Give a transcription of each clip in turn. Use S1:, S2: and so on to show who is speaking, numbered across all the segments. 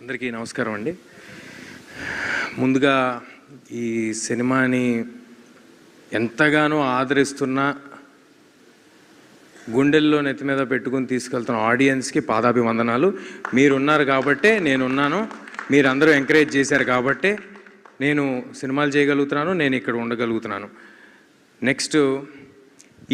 S1: అందరికీ నమస్కారం అండి. ముందుగా ఈ సినిమాని ఎంతగానో ఆదరిస్తున్న, గుండెల్లో నెత్తి మీద పెట్టుకుని తీసుకెళ్తున్న ఆడియన్స్కి పాదాభివందనాలు. మీరున్నారు కాబట్టే నేనున్నాను, మీరందరూ ఎంకరేజ్ చేశారు కాబట్టే నేను సినిమాలు చేయగలుగుతున్నాను, నేను ఇక్కడ ఉండగలుగుతున్నాను. నెక్స్ట్,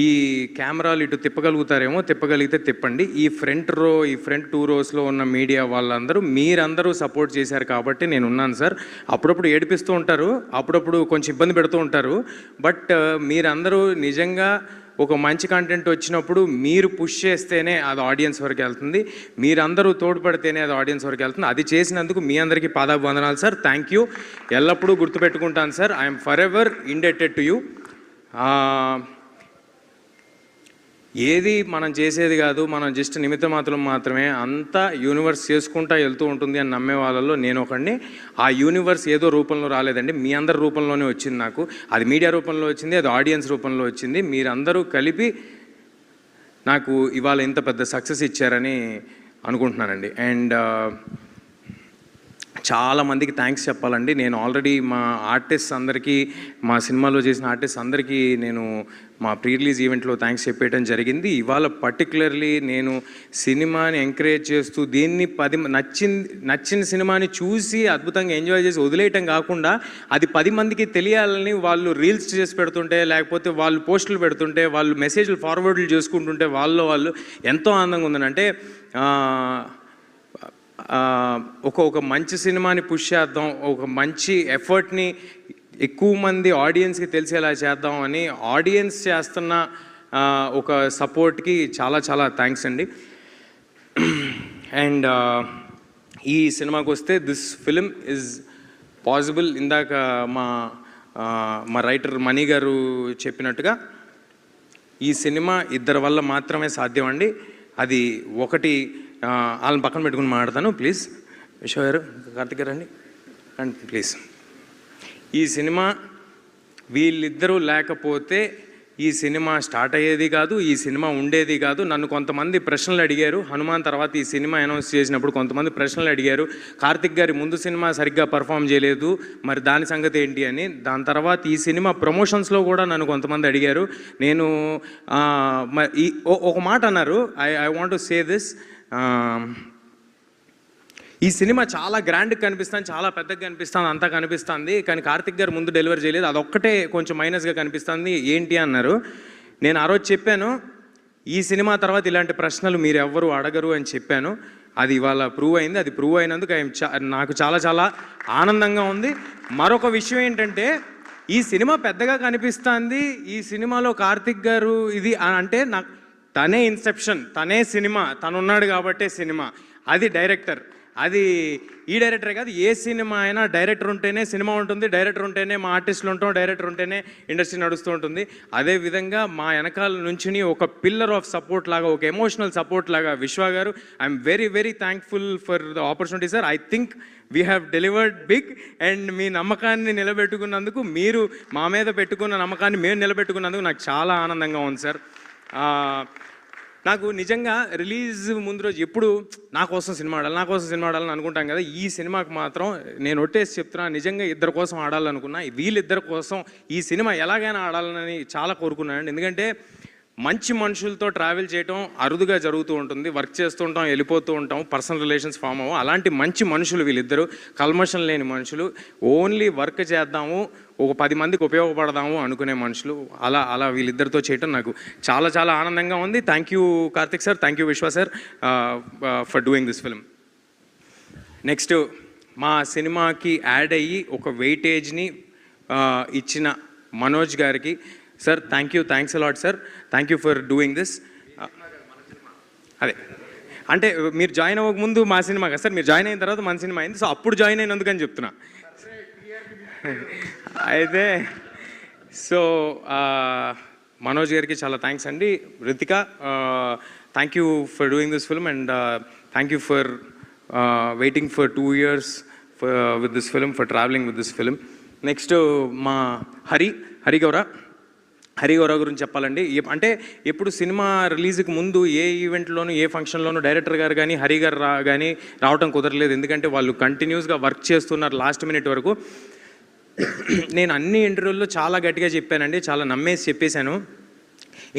S1: ఈ కెమెరాలు ఇటు తిప్పగలుగుతారేమో, తిప్పగలిగితే తిప్పండి. ఈ ఫ్రంట్ 2 రోస్లో ఉన్న మీడియా వాళ్ళందరూ మీరందరూ సపోర్ట్ చేశారు కాబట్టి నేను ఉన్నాను సార్. అప్పుడప్పుడు ఏడిపిస్తూ ఉంటారు, అప్పుడప్పుడు కొంచెం ఇబ్బంది పెడుతూ ఉంటారు. బట్ మీరందరూ నిజంగా ఒక మంచి కంటెంట్ వచ్చినప్పుడు మీరు పుష్ చేస్తేనే అది ఆడియన్స్ వరకు వెళ్తుంది, మీరందరూ తోడ్పడితేనే అది ఆడియన్స్ వరకు వెళ్తుంది. అది చేసినందుకు మీ అందరికీ పాదాభివందనాలు సార్. Thank you. ఎల్లప్పుడూ గుర్తుపెట్టుకుంటాను sir. I'm forever indebted to you. ఏది మనం చేసేది కాదు, మనం జస్ట్ నిమిత్త మాత్రమే, అంతా యూనివర్స్ చేసుకుంటా వెళ్తూ ఉంటుంది అని నమ్మే వాళ్ళలో నేను ఒకడిని. ఆ యూనివర్స్ ఏదో రూపంలో రాలేదండి, మీ అందరి రూపంలోనే వచ్చింది నాకు. అది మీడియా రూపంలో వచ్చింది, అది ఆడియన్స్ రూపంలో వచ్చింది. మీరందరూ కలిపి నాకు ఇవాళ ఇంత పెద్ద సక్సెస్ ఇచ్చారని అనుకుంటున్నానండి. అండ్ చాలామందికి థ్యాంక్స్ చెప్పాలండి. నేను ఆల్రెడీ మా ఆర్టిస్ట్ అందరికీ, మా సినిమాలో చేసిన ఆర్టిస్ట్ అందరికీ నేను మా ప్రీ రిలీజ్ ఈవెంట్లో థ్యాంక్స్ చెప్పేయడం జరిగింది. ఇవాళ పర్టికులర్లీ నేను సినిమాని ఎంకరేజ్ చేస్తూ దీన్ని నచ్చిన సినిమాని చూసి అద్భుతంగా ఎంజాయ్ చేసి వదిలేయటం కాకుండా అది 10 మందికి తెలియాలని వాళ్ళు రీల్స్ చేసి పెడుతుంటే, లేకపోతే వాళ్ళు పోస్టులు పెడుతుంటే, వాళ్ళు మెసేజ్లు ఫార్వర్డ్లు చేసుకుంటుంటే వాళ్ళు ఎంతో ఆనందంగా ఉందని. అంటే ఒక మంచి సినిమాని పుష్ చేద్దాం, ఒక మంచి ఎఫర్ట్ని ఎక్కువ మంది ఆడియన్స్కి తెలిసేలా చేద్దాం అని ఆడియన్స్ చేస్తున్న ఒక సపోర్ట్కి చాలా చాలా థ్యాంక్స్ అండి. అండ్ ఈ సినిమాకి వస్తే దిస్ ఫిలిం ఈజ్ పాసిబుల్. ఇందాక మా రైటర్ మణి గారు చెప్పినట్టుగా ఈ సినిమా ఇద్దరి వల్ల మాత్రమే సాధ్యం అండి. అది ఒకటి, వాళ్ళని పక్కన పెట్టుకుని మాట్లాడతాను ప్లీజ్. విశ్వ గారు, కార్తిక్ గారు అండి ప్లీజ్. ఈ సినిమా వీళ్ళిద్దరూ లేకపోతే ఈ సినిమా స్టార్ట్ అయ్యేది కాదు, ఈ సినిమా ఉండేది కాదు. నన్ను కొంతమంది ప్రశ్నలు అడిగారు, హనుమాన్ తర్వాత ఈ సినిమా అనౌన్స్ చేసినప్పుడు కొంతమంది ప్రశ్నలు అడిగారు. కార్తిక్ గారి ముందు సినిమా సరిగ్గా పర్ఫామ్ చేయలేదు, మరి దాని సంగతి ఏంటి అని. దాని తర్వాత ఈ సినిమా ప్రమోషన్స్లో కూడా నన్ను కొంతమంది అడిగారు. నేను ఒక మాట అన్నారు, I want to say this. ఈ సినిమా చాలా గ్రాండ్గా కనిపిస్తుంది, చాలా పెద్దగా కనిపిస్తుంది, అంతా కనిపిస్తుంది, కానీ కార్తిక్ గారు ముందు డెలివరీ చేయలేదు, అదొక్కటే కొంచెం మైనస్గా కనిపిస్తుంది ఏంటి అన్నారు. నేను ఆ రోజు చెప్పాను, ఈ సినిమా తర్వాత ఇలాంటి ప్రశ్నలు మీరు ఎవ్వరూ అడగరు అని చెప్పాను. అది ఇవాళ ప్రూవ్ అయింది. అది ప్రూవ్ అయినందుకు నాకు చాలా చాలా ఆనందంగా ఉంది. మరొక విషయం ఏంటంటే, ఈ సినిమా పెద్దగా కనిపిస్తుంది, ఈ సినిమాలో కార్తిక్ గారు ఇది అంటే నాకు తనే ఇన్సెప్షన్, తనే సినిమా, తనున్నాడు కాబట్టే సినిమా. అది డైరెక్టర్, అది ఈ డైరెక్టరే కాదు, ఏ సినిమా అయినా డైరెక్టర్ ఉంటేనే సినిమా ఉంటుంది, డైరెక్టర్ ఉంటేనే మా ఆర్టిస్టులు ఉంటాం, డైరెక్టర్ ఉంటేనే ఇండస్ట్రీ నడుస్తూ ఉంటుంది. అదేవిధంగా మా వెనకాల నుంచి ఒక పిల్లర్ ఆఫ్ సపోర్ట్ లాగా, ఒక ఎమోషనల్ సపోర్ట్ లాగా Vishwa garu, I'm very very thankful for the opportunity sir. I think we have delivered big. And మీ నమ్మకాన్ని నిలబెట్టుకున్నందుకు, మీరు మా మీద పెట్టుకున్న నమ్మకాన్ని మేము నిలబెట్టుకున్నందుకు నాకు చాలా ఆనందంగా ఉంది సార్. నాకు నిజంగా రిలీజ్ ముందు రోజు ఎప్పుడు నా కోసం సినిమా ఆడాలని అనుకుంటాం కదా. ఈ సినిమాకి మాత్రం నేను ఒట్టేసి చెప్తున్నా, నిజంగా ఇద్దరి కోసం ఆడాలనుకున్నా. వీళ్ళిద్దరి కోసం ఈ సినిమా ఎలాగైనా ఆడాలని చాలా కోరుకున్నాను. ఎందుకంటే మంచి మనుషులతో ట్రావెల్ చేయటం అరుదుగా జరుగుతూ ఉంటుంది. వర్క్ చేస్తూ ఉంటాం, వెళ్ళిపోతూ ఉంటాం, పర్సనల్ రిలేషన్స్ ఫామ్ అవ్వం. అలాంటి మంచి మనుషులు వీళ్ళిద్దరూ, కల్మషం లేని మనుషులు, ఓన్లీ వర్క్ చేద్దాము, ఒక 10 మందికి ఉపయోగపడదాము అనుకునే మనుషులు. అలా వీళ్ళిద్దరితో చేయటం నాకు చాలా చాలా ఆనందంగా ఉంది. Thank you Karthik sir, thank you Vishwa sir for doing this film. Next, మా సినిమాకి యాడ్ అయ్యి ఒక వెయిటేజ్ని ఇచ్చిన మనోజ్ గారికి sir, thanks a lot sir, thank you for doing this. అదే అంటే మీరు జాయిన్ అవ్వక ముందు మా సినిమా కదా సార్, మీరు జాయిన్ అయిన తర్వాత మన సినిమా అయింది, సో అప్పుడు జాయిన్ అయినందుకని చెప్తున్నా. అయితే సో మనోజ్ గారికి చాలా థ్యాంక్స్ అండి. Ritika, thank you for doing this film and thank you for waiting for 2 years with this film, for travelling with this film. Next మా హరి గౌర, హరిగౌరవ్ గురించి చెప్పాలండి. అంటే ఎప్పుడు సినిమా రిలీజ్కి ముందు ఏ ఈవెంట్లోనూ ఏ ఫంక్షన్లోనూ డైరెక్టర్ గారు కానీ హరి గారు కానీ రావటం కుదరలేదు. ఎందుకంటే వాళ్ళు కంటిన్యూస్గా వర్క్ చేస్తున్నారు లాస్ట్ మినిట్ వరకు. నేను అన్ని ఇంటర్వ్యూల్లో చాలా గట్టిగా చెప్పానండి, చాలా నమ్మేసి చెప్పేశాను,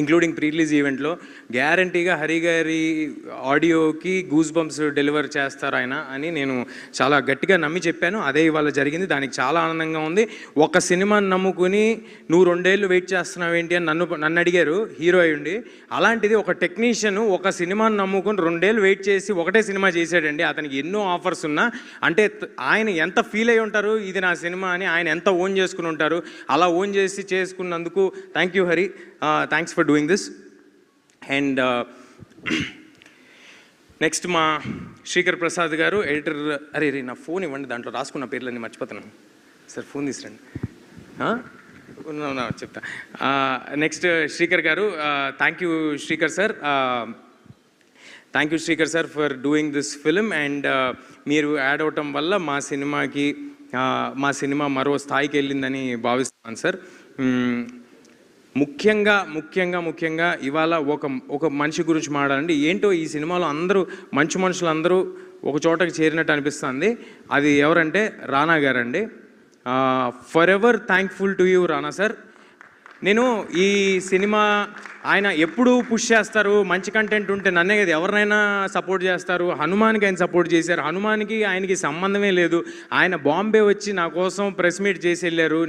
S1: ఇంక్లూడింగ్ ప్రీ రిలీజ్ ఈవెంట్లో. గ్యారంటీగా హరి గారి ఆడియోకి గూస్ బంప్స్ డెలివర్ చేస్తారు ఆయన అని నేను చాలా గట్టిగా నమ్మి చెప్పాను. అదే ఇవాళ జరిగింది. దానికి చాలా ఆనందంగా ఉంది. ఒక సినిమాని నమ్ముకుని నువ్వు 2 ఏళ్ళు వెయిట్ చేస్తున్నావు ఏంటి అని నన్ను అడిగారు, హీరో అయ్యుండి. అలాంటిది ఒక టెక్నీషియన్ ఒక సినిమాని నమ్ముకుని 2 ఏళ్ళు వెయిట్ చేసి ఒకటే సినిమా చేశాడండి. అతనికి ఎన్నో ఆఫర్స్ ఉన్నా. అంటే ఆయన ఎంత ఫీల్ అయ్యి ఉంటారు, ఇది నా సినిమా అని ఆయన ఎంత ఓన్ చేసుకుని ఉంటారు. అలా ఓన్ చేసి చేసుకున్నందుకు thank you Hari, thanks for doing this. And next మా శ్రీకర్ ప్రసాద్ గారు ఎడిటర్. అరే నా ఫోన్ ఇవ్వండి, దాంట్లో రాసుకున్న పేర్లన్నీ మర్చిపోతున్నాను సార్, ఫోన్ తీసురండి. చెప్తా. నెక్స్ట్ శ్రీకర్ గారు, thank you Srikar sir, thank you Srikar sir for doing this film. And మీరు యాడ్ అవటం వల్ల మా సినిమా మరో స్థాయికి వెళ్ళిందని భావిస్తున్నాను సార్. ముఖ్యంగా ఇవాళ ఒక మనిషి గురించి మాట్లాడండి. ఏంటో ఈ సినిమాలో అందరూ మంచి మనుషులు అందరూ ఒక చోటకి చేరినట్టు అనిపిస్తుంది. అది ఎవరంటే రానా గారండి. For ever thankful to you Rana sir. నేను ఈ సినిమా ఆయన ఎప్పుడు పుష్ చేస్తారు, మంచి కంటెంట్ ఉంటే నన్నే కదా ఎవరినైనా సపోర్ట్ చేస్తారు. హనుమాన్కి ఆయన సపోర్ట్ చేశారు. హనుమాన్కి ఆయనకి సంబంధమే లేదు. ఆయన బాంబే వచ్చి నా కోసం ప్రెస్ మీట్ చేసి వెళ్ళారు.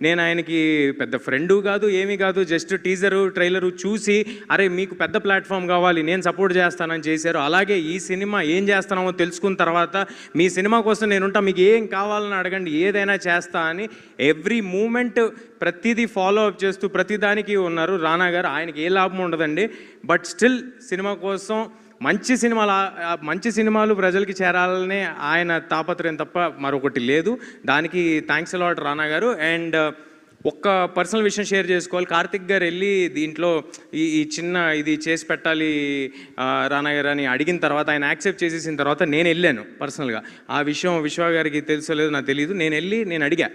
S1: నేను ఆయనకి పెద్ద ఫ్రెండు కాదు, ఏమీ కాదు, జస్ట్ టీజరు ట్రైలరు చూసి అరే మీకు పెద్ద ప్లాట్ఫామ్ కావాలి, నేను సపోర్ట్ చేస్తానని చేశారు. అలాగే ఈ సినిమా ఏం చేస్తున్నామో తెలుసుకున్న తర్వాత మీ సినిమా కోసం నేనుంటా, మీకు ఏం కావాలని అడగండి, ఏదైనా చేస్తా అని ఎవ్రీ మూమెంట్ ప్రతిదీ ఫాలో అప్ చేస్తూ ప్రతిదానికి ఉన్నారు రానా గారు. ఆయనకి ఏ లాభం ఉండదండి. బట్ స్టిల్ సినిమా కోసం మంచి సినిమాలు ప్రజలకి చేరాలనే ఆయన తాపత్రయం తప్ప మరొకటి లేదు. దానికి thanks a lot Rana garu. And ఒక్క పర్సనల్ విషయం షేర్ చేసుకోవాలి. కార్తిక్ గారు వెళ్ళి దీంట్లో ఈ చిన్న ఇది చేసి పెట్టాలి రానా గారు అని అడిగిన తర్వాత ఆయన యాక్సెప్ట్ చేసేసిన తర్వాత నేను వెళ్ళాను పర్సనల్గా. ఆ విషయం విశ్వ గారికి తెలుసో లేదో నాకు తెలియదు. నేను అడిగా,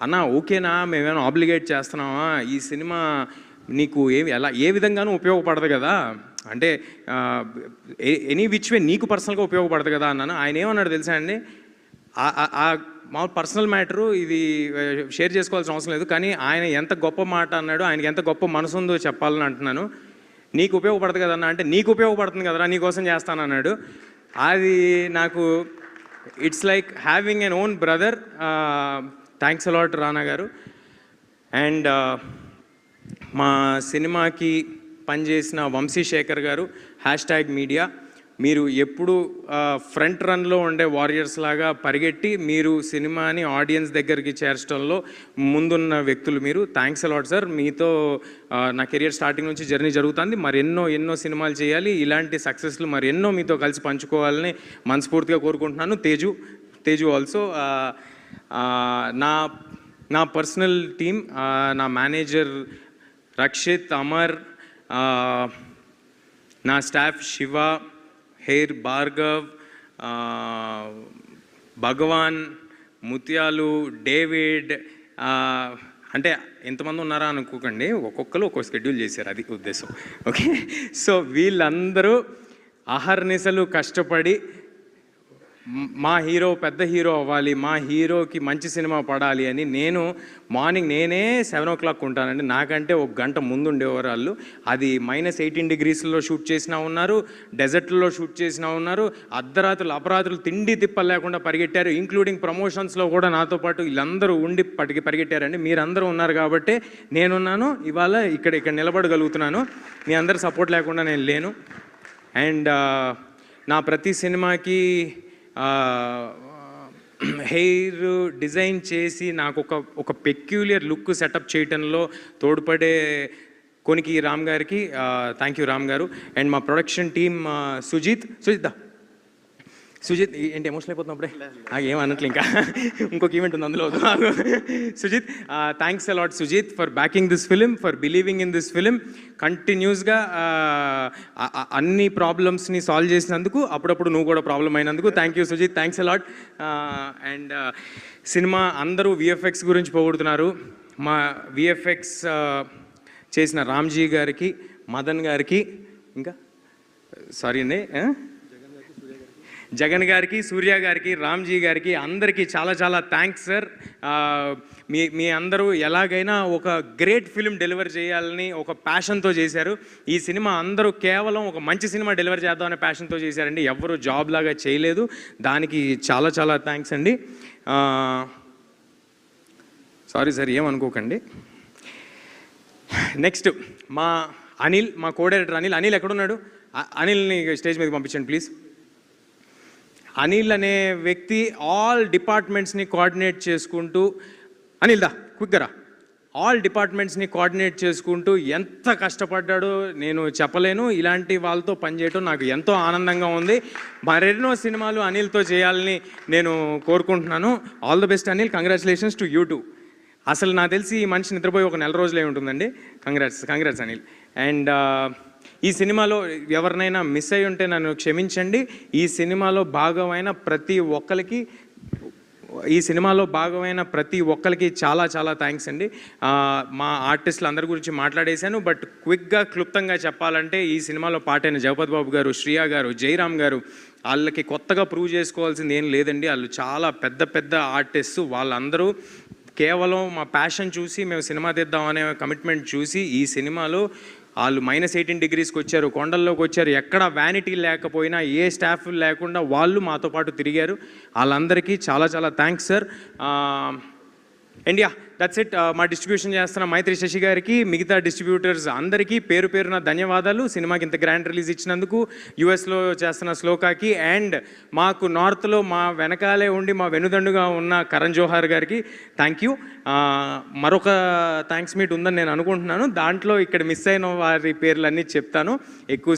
S1: అన్న ఓకేనా, మేమేమైనా ఆబ్లిగేట్ చేస్తున్నామా, ఈ సినిమా నీకు ఏ విధంగానూ ఉపయోగపడదు కదా, అంటే ఎనీ విచ్ వే నీకు పర్సనల్గా ఉపయోగపడదు కదా అన్నాను. ఆయన ఏమన్నాడు తెలుసా అండి, మా పర్సనల్ మ్యాటరు, ఇది షేర్ చేసుకోవాల్సిన అవసరం లేదు, కానీ ఆయన ఎంత గొప్ప మాట అన్నాడు, ఆయనకి ఎంత గొప్ప మనసు ఉందో చెప్పాలని అంటున్నాను. నీకు ఉపయోగపడదు కదన్నా అంటే, నీకు ఉపయోగపడుతుంది కదరా, నీకోసం చేస్తానన్నాడు. అది నాకు it's like having an own brother. Thanks a lot Rana garu. And మా సినిమాకి పనిచేసిన వంశీశేఖర్ గారు, #మీడియా, మీరు ఎప్పుడు ఫ్రంట్ రన్లో ఉండే వారియర్స్ లాగా పరిగెట్టి మీరు సినిమాని ఆడియన్స్ దగ్గరికి చేర్చడంలో ముందున్న వ్యక్తులు మీరు. Thanks a lot sir. మీతో నా కెరియర్ స్టార్టింగ్ నుంచి జర్నీ జరుగుతుంది. మరి ఎన్నో సినిమాలు చేయాలి, ఇలాంటి సక్సెస్లు మరి ఎన్నో మీతో కలిసి పంచుకోవాలని మనస్ఫూర్తిగా కోరుకుంటున్నాను. తేజు ఆల్సో. నా పర్సనల్ టీమ్, నా మేనేజర్ రక్షిత్, అమర్, నా స్టాఫ్ శివ, హెయిర్ భార్గవ్, భగవాన్, ముత్యాలు, డేవిడ్, అంటే ఎంతమంది ఉన్నారా అనుకోకండి, ఒక్కొక్కరు ఒక్కొక్క షెడ్యూల్ చేశారు, అది ఉద్దేశం. ఓకే, సో వీళ్ళందరూ అహర్నిశలు కష్టపడి మా హీరో పెద్ద హీరో అవ్వాలి, మా హీరోకి మంచి సినిమా పడాలి అని నేనే 7 o'clock ఉంటానండి. నాకంటే 1 గంట ముందు ఉండేవారు వాళ్ళు. అది -18 degreesలో షూట్ చేసినా ఉన్నారు, డెజర్ట్లో షూట్ చేసినా ఉన్నారు, అపరాత్రులు తిండి తిప్పలు లేకుండా పరిగెట్టారు. ఇంక్లూడింగ్ ప్రమోషన్స్లో కూడా నాతో పాటు వీళ్ళందరూ ఉండి పరిగెట్టారండి. మీరందరూ ఉన్నారు కాబట్టి నేనున్నాను, ఇవాళ ఇక్కడ నిలబడగలుగుతున్నాను. మీ అందరి సపోర్ట్ లేకుండా నేను లేను. అండ్ నా ప్రతి సినిమాకి హెయిర్ డిజైన్ చేసి నాకు ఒక పెక్యులియర్ లుక్ సెటప్ చేయటంలో తోడ్పడే కొనికి రామ్ గారికి థ్యాంక్ యూ రామ్ గారు. అండ్ మా ప్రొడక్షన్ టీమ్ సుజిత్ ఏంటి ఎమోషనల్ అయిపోతున్నప్పుడే ఏం అనట్లు, ఇంకా ఇంకొక ఈవెంట్ ఉంది అందులో. Sujith, thanks a lot Sujith for backing this film, for believing in this film. కంటిన్యూస్గా అన్ని ప్రాబ్లమ్స్ని సాల్వ్ చేసినందుకు, అప్పుడప్పుడు నువ్వు కూడా ప్రాబ్లం అయినందుకు thank you Sujith, thanks a lot. And cinema అందరూ విఎఫ్ఎక్స్ గురించి పొగుడుతున్నారు. మా విఎఫ్ఎక్స్ చేసిన రామ్జీ గారికి, మదన్ గారికి, ఇంకా సారీ అండి, జగన్ గారికి, సూర్య గారికి, రామ్జీ గారికి అందరికీ చాలా చాలా థ్యాంక్స్ సార్. మీ అందరూ ఎలాగైనా ఒక గ్రేట్ ఫిలిం డెలివర్ చేయాలని ఒక ప్యాషన్తో చేశారు. ఈ సినిమా అందరూ కేవలం ఒక మంచి సినిమా డెలివర్ చేద్దామనే ప్యాషన్తో చేశారండి. ఎవరు జాబ్ లాగా చేయలేదు. దానికి చాలా చాలా థ్యాంక్స్ అండి. సారీ సార్, ఏమనుకోకండి. నెక్స్ట్ మా అనిల్, మా కో డైరెక్టర్ అనిల్ ఎక్కడున్నాడు? అనిల్ని స్టేజ్ మీద పంపించండి ప్లీజ్. అనిల్ అనే వ్యక్తి ఆల్ డిపార్ట్మెంట్స్ని కోఆర్డినేట్ చేసుకుంటూ, అనిల్ దా క్విక్గా, ఆల్ డిపార్ట్మెంట్స్ని కోఆర్డినేట్ చేసుకుంటూ ఎంత కష్టపడ్డాడో నేను చెప్పలేను. ఇలాంటి వాళ్ళతో పనిచేయడం నాకు ఎంతో ఆనందంగా ఉంది. మరెన్నో సినిమాలు అనిల్తో చేయాలని నేను కోరుకుంటున్నాను. All the best Anil, congratulations to you two. అసలు నాకు తెలిసి ఈ మనిషి నిద్రపోయి ఒక నెల రోజులే ఉంటుందండి. కంగ్రాట్స్ అనిల్. అండ్ ఈ సినిమాలో ఎవరినైనా మిస్ అయి ఉంటే నన్ను క్షమించండి. ఈ సినిమాలో భాగమైన ప్రతి ఒక్కరికి చాలా చాలా థ్యాంక్స్ అండి. మా ఆర్టిస్టులు అందరి గురించి మాట్లాడేశాను. బట్ క్విక్గా క్లుప్తంగా చెప్పాలంటే ఈ సినిమాలో పాటైన జగపతి బాబు గారు, శ్రియా గారు, జయరామ్ గారు, వాళ్ళకి కొత్తగా ప్రూవ్ చేసుకోవాల్సింది ఏం లేదండి. వాళ్ళు చాలా పెద్ద పెద్ద ఆర్టిస్టు. వాళ్ళందరూ కేవలం మా ప్యాషన్ చూసి మేము సినిమా తీద్దామనే కమిట్మెంట్ చూసి ఈ సినిమాలో వాళ్ళు -18 డిగ్రీస్కి వచ్చారు, కొండల్లోకి వచ్చారు. ఎక్కడ వ్యానిటీ లేకపోయినా, ఏ స్టాఫ్ లేకుండా వాళ్ళు మాతో పాటు తిరిగారు. వాళ్ళందరికీ చాలా చాలా thanks sir. India that's it. మా డిస్ట్రిబ్యూషన్ చేస్తున్న మైత్రి శశి గారికి, మిగతా డిస్ట్రిబ్యూటర్స్ అందరికీ పేరు పేరున ధన్యవాదాలు. సినిమాకి ఇంత గ్రాండ్ రిలీజ్ ఇచ్చినందుకు, యూఎస్లో చేస్తున్న శ్లోకాకి, అండ్ మాకు నార్త్లో మా వెనకాలే ఉండి మా వెనుదండుగా ఉన్న కరణ్ జోహార్ గారికి థ్యాంక్ యూ. మరొక థ్యాంక్స్ మీట్ ఉందని నేను అనుకుంటున్నాను. దాంట్లో ఇక్కడ మిస్ అయిన వారి పేర్లన్నీ చెప్తాను. ఎక్కువ